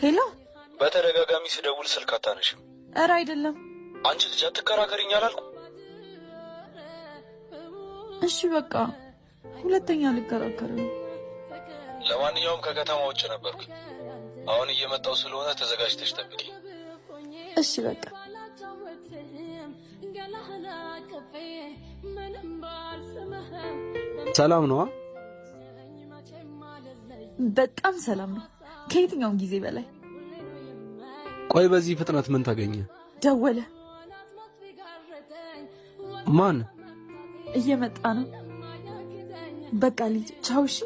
ሄሎ በተደጋጋሚ ስደውል ስልክ አታነሽም። ኧረ አይደለም። አንቺ ልጅ አትከራከሪኝ አላልኩ? እሺ በቃ ሁለተኛ ልከራከር። ለማንኛውም ከከተማ ውጭ ነበርኩ። አሁን እየመጣው ስለሆነ ተዘጋጅተሽ ጠብቂ። እሺ በቃ ሰላም ነው? በጣም ሰላም ነው፣ ከየትኛውም ጊዜ በላይ። ቆይ በዚህ ፍጥነት ምን ታገኘ? ደወለ። ማን? እየመጣ ነው። በቃ ልጅ ቻው። እሺ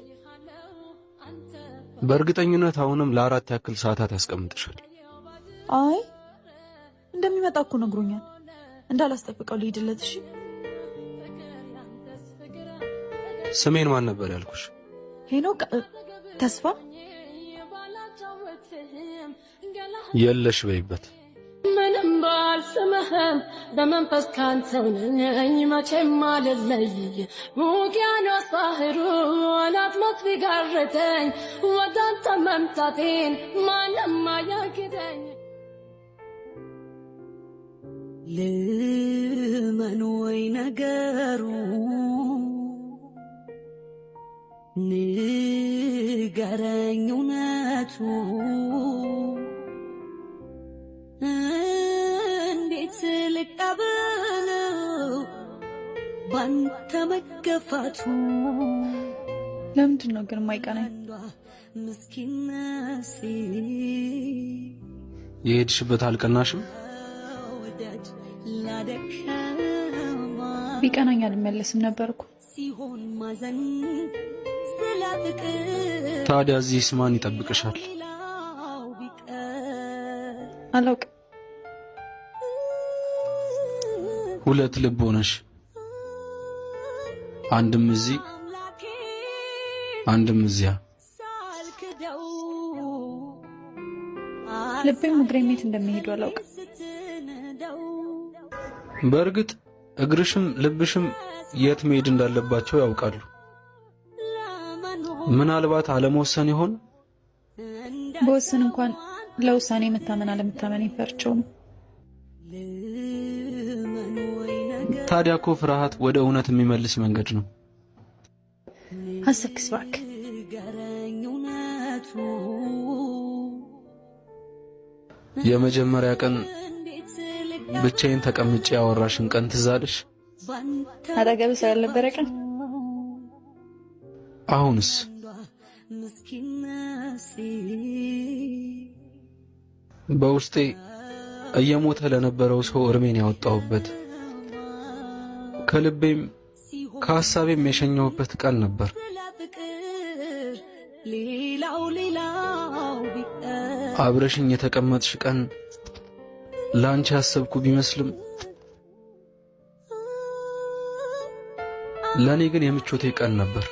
በእርግጠኝነት አሁንም ለ4 ያክል ሰዓታት ያስቀምጥሻል። አይ እንደሚመጣ እኮ ነግሮኛል። እንዳላስጠብቀው ልሂድለት። እሺ ስሜን ማን ነበር ያልኩሽ? ሄኖክ ተስፋ። የለሽ በይበት። ምንም ባልስምህም በመንፈስ ካንተው ነኝ መቼም አልለይ። ውቅያኖስ ባህሩ አላትሞት ቢጋርደኝ ወደ አንተ መምጣቴን ማንም አያግደኝ። ልመን ወይ ነገሩ ንገረኝ እውነቱ እንዴት ልቀበለው ባንተ መገፋቱ። ለምንድን ነው ግን የማይቀናኝ? ምስኪን ነፍሴ የሄድሽበት አልቀናሽም? ቢቀናኝ አልመለስም ነበርኩ። ሲሆን ማዘን ስለ ፍቅር ታዲያ እዚህስ ማን ይጠብቅሻል? አላውቅም። ሁለት ልብ ሆነሽ አንድም እዚህ አንድም እዚያ። ልቤም እግሬም የት እንደሚሄዱ አላውቅም። በእርግጥ እግርሽም ልብሽም የት መሄድ እንዳለባቸው ያውቃሉ። ምናልባት አለመወሰን ይሆን? በወሰን እንኳን ለውሳኔ መታመን አለመታመን ይፈርቸው ነው። ታዲያ እኮ ፍርሃት ወደ እውነት የሚመልስ መንገድ ነው። አስብክስ እባክህ። የመጀመሪያ ቀን ብቻዬን ተቀምጬ ያወራሽን ቀን ትዝ አለሽ? አጠገብህ ሰው ያልነበረ ቀን? አሁንስ? በውስጤ እየሞተ ለነበረው ሰው እርሜን ያወጣሁበት ከልቤም ከሐሳቤም የሸኘሁበት ቀን ነበር። አብረሽኝ የተቀመጥሽ ቀን ላንቺ ያሰብኩ ቢመስልም ለኔ ግን የምቾቴ ቀን ነበር።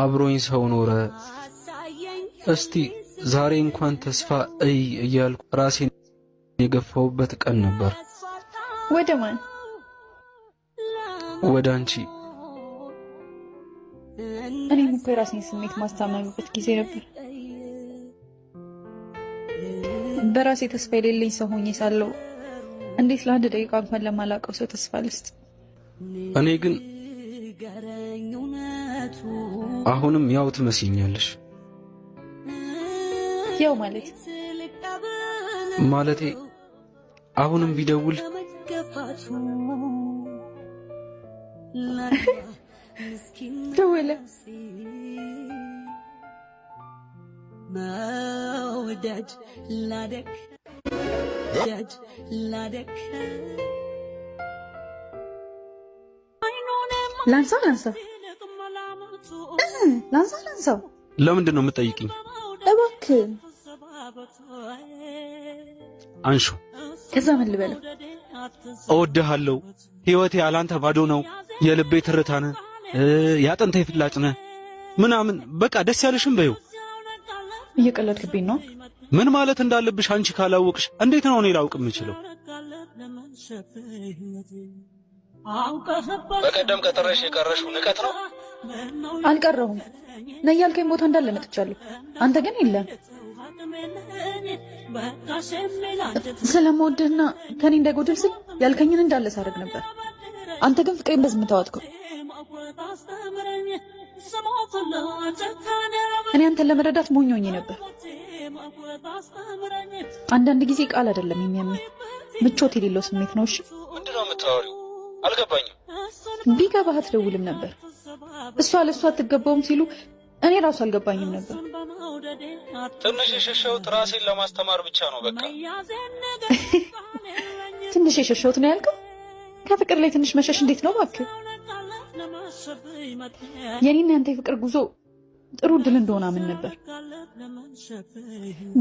አብሮኝ ሰው ኖረ። እስቲ ዛሬ እንኳን ተስፋ እያልኩ ራሴን የገፋውበት ቀን ነበር። ወደ ማን? ወደ አንቺ። እኔም እኮ የራሴን ስሜት ማስታመምበት ጊዜ ነበር። በራሴ ተስፋ የሌለኝ ሰው ሆኜ ሳለሁ እንዴት ለአንድ ደቂቃ እንኳን ለማላውቀው ሰው ተስፋ ልስጥ? እኔ ግን አሁንም ያው ትመስኛለሽ። ያው ማለቴ አሁንም ቢደውል ደወለ። መውደድ ላደክ ላንሳው። ለምንድን ነው የምትጠይቅኝ? እባክህ አንሹ። ከዛ ምን ልበለው? እወድሃለሁ፣ ሕይወቴ ያላንተ ባዶ ነው፣ የልቤ ትርታ ነህ፣ ያጥንቴ ፍላጭ ነህ ምናምን በቃ ደስ ያለሽም በይው። እየቀለድክብኝ ነው። ምን ማለት እንዳለብሽ አንቺ ካላወቅሽ እንዴት ነው እኔ ላውቅ የምችለው? በቀደም ቀጠረሽ የቀረሽው ንቀት ነው። አልቀረሁም። ነይ ያልከኝ ቦታ እንዳለ መጥቻለሁ። አንተ ግን የለም። ስለምወድህና ከኔ እንዳይጎድል ስል ያልከኝን እንዳለ ሳደርግ ነበር። አንተ ግን ፍቅሬን በዝምታ ዋጥከው። እኔ አንተን ለመረዳት ሞኞኝ ነበር። አንዳንድ ጊዜ ቃል አይደለም የሚያምነው ምቾት የሌለው ስሜት ነው። እሺ ምንድነው የምታወሪው? አልገባኝም። ቢገባህ አትደውልም ነበር። እሷ ለእሷ አትገባውም ሲሉ እኔ ራሱ አልገባኝም ነበር። ትንሽ የሸሸሁት ራሴን ለማስተማር ብቻ ነው። በቃ ትንሽ የሸሸሁት ነው ያልከው? ከፍቅር ላይ ትንሽ መሸሽ እንዴት ነው እባክህ? የኔና ያንተ የፍቅር ጉዞ ጥሩ እድል እንደሆነ አምን ነበር።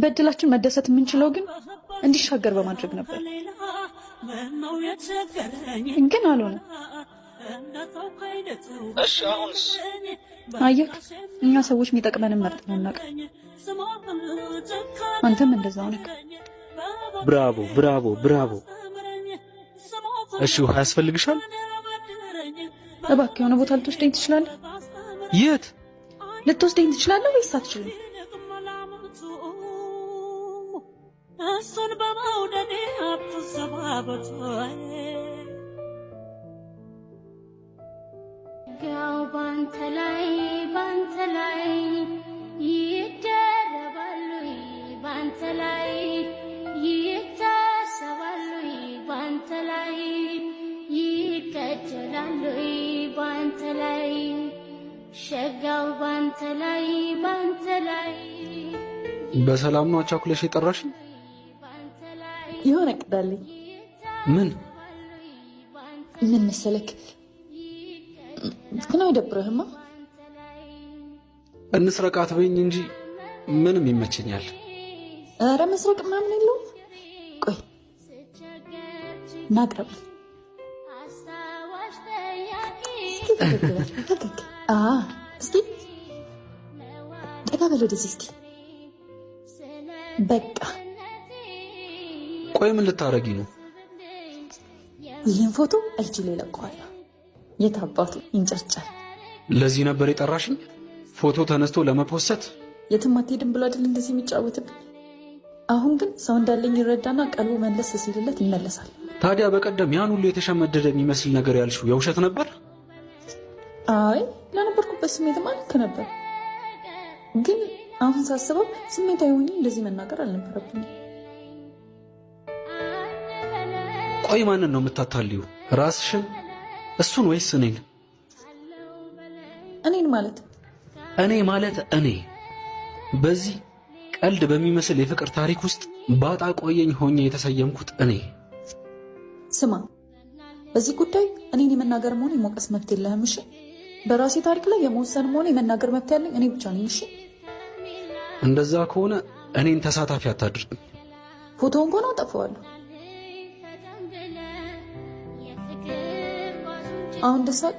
በእድላችን መደሰት የምንችለው ግን እንዲሻገር በማድረግ ነበር። ግን አልሆነ። እሺ አሁንስ? አየህ፣ እኛ ሰዎች የሚጠቅመንን መርጠን አናውቅም። አንተም እንደዛው ነህ። ብራቮ ብራቮ ብራቮ። እሺ ውሃ ያስፈልግሻል? እባክህ የሆነ ቦታ ልትወስደኝ ትችላለህ? የት ልትወስደኝ ትችላለህ ወይስ አትችልም? እሱን በመውደዴ አትሰባበቱ። ጋው ባንተ ላይ ይደረባሉ፣ ባንተ ላይ ይታሰባሉ፣ ባንተ ላይ ይከጀላሉ፣ ባንተ ላይ ሸጋው ባንተ ላይ በሰላም ነው አቻኩለሽ የጠራሽ? የሆነ ቅዳለኝ። ምን መሰለክ? ግን አይደብርህማ? እንስረቃት በይኝ እንጂ ምንም ይመቸኛል። ኧረ መስረቅ ምናምን የለውም። ቆይ ናቅረብ እስኪ ጠጋ በል ወደዚህ እስኪ። በቃ ቆይ ምን ልታረጊ ነው? ይህን ፎቶ እጅ ላይ ለቀዋለሁ። የት አባቱ ይንጨርጫል። ለዚህ ነበር የጠራሽኝ? ፎቶ ተነስቶ ለመፖሰት? የትም አትሄድም ብሎ አይደል እንደዚህ የሚጫወትብኝ? አሁን ግን ሰው እንዳለኝ ይረዳና ቀልቡ መለስ ሲልለት ይመለሳል። ታዲያ በቀደም ያን ሁሉ የተሸመደደ የሚመስል ነገር ያልሽው የውሸት ነበር? አይ ለነበርኩበት ስሜት ማለት ነበር። ግን አሁን ሳስበው ስሜታዊ ሆኜ እንደዚህ መናገር አልነበረብኝም። ቆይ ማንን ነው የምታታልዩ? ራስሽን? እሱን ወይስ እኔን? እኔን ማለት እኔ በዚህ ቀልድ በሚመስል የፍቅር ታሪክ ውስጥ ባጣ ቆየኝ ሆኜ የተሰየምኩት እኔ። ስማ፣ በዚህ ጉዳይ እኔን የመናገር መሆን የመውቀስ መብት የለህም። እሺ? በራሴ ታሪክ ላይ የመወሰን መሆን የመናገር መብት ያለኝ እኔ ብቻ ነኝ። እሺ? እንደዛ ከሆነ እኔን ተሳታፊ አታድርግ። ፎቶውን እንኳን አጠፋዋለሁ። አሁን ደሳቅ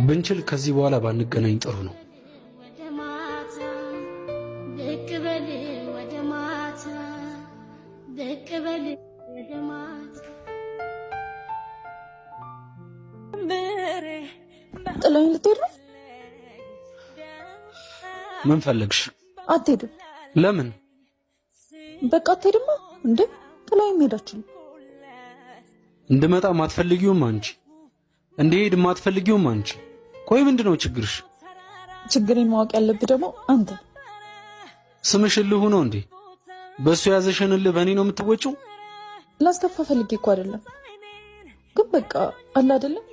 ብንችል ከዚህ በኋላ ባንገናኝ ጥሩ ነው። ጥላኝ ልትሄድ ነው? ምን ፈለግሽ? አትሄድም። ለምን? በቃ አትሄድማ እንዴ? ጥላኝ ሄዳችሁ እንድመጣ ማትፈልጊውም አንቺ፣ እንድሄድ ማትፈልጊውም አንቺ። ቆይ ምንድነው ችግርሽ? ችግሬን ማወቅ ያለብህ ደግሞ አንተ። ስምሽ እልሁ ነው እንዴ? በሱ ያዘሽን እልህ በእኔ ነው የምትወጪው? ላስከፋ ፈልጌ እኮ አይደለም፣ ግን በቃ አለ አይደለም፣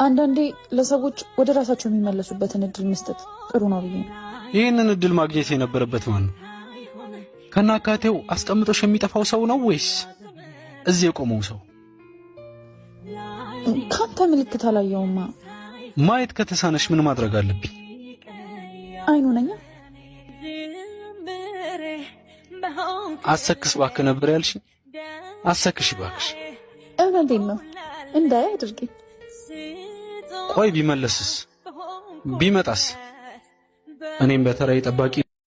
አንዳንዴ ለሰዎች ወደ ራሳቸው የሚመለሱበትን እድል መስጠት ጥሩ ነው ብዬ ነው። ይህንን እድል ማግኘት የነበረበት ማን ነው? ከናካቴው አስቀምጦሽ የሚጠፋው ሰው ነው ወይስ እዚህ የቆመው ሰው? ካንተ ምልክት አላየውማ። ማየት ከተሳነሽ ምን ማድረግ አለብኝ? አይኑ ነኛ። አሰክስ ባክ ነበር ያልሽ? አሰክሽ ባክሽ። እውነቴን ነው፣ እንዳይ አድርገኝ። ቆይ ቢመለስስ? ቢመጣስ? እኔም በተራዬ ጠባቂ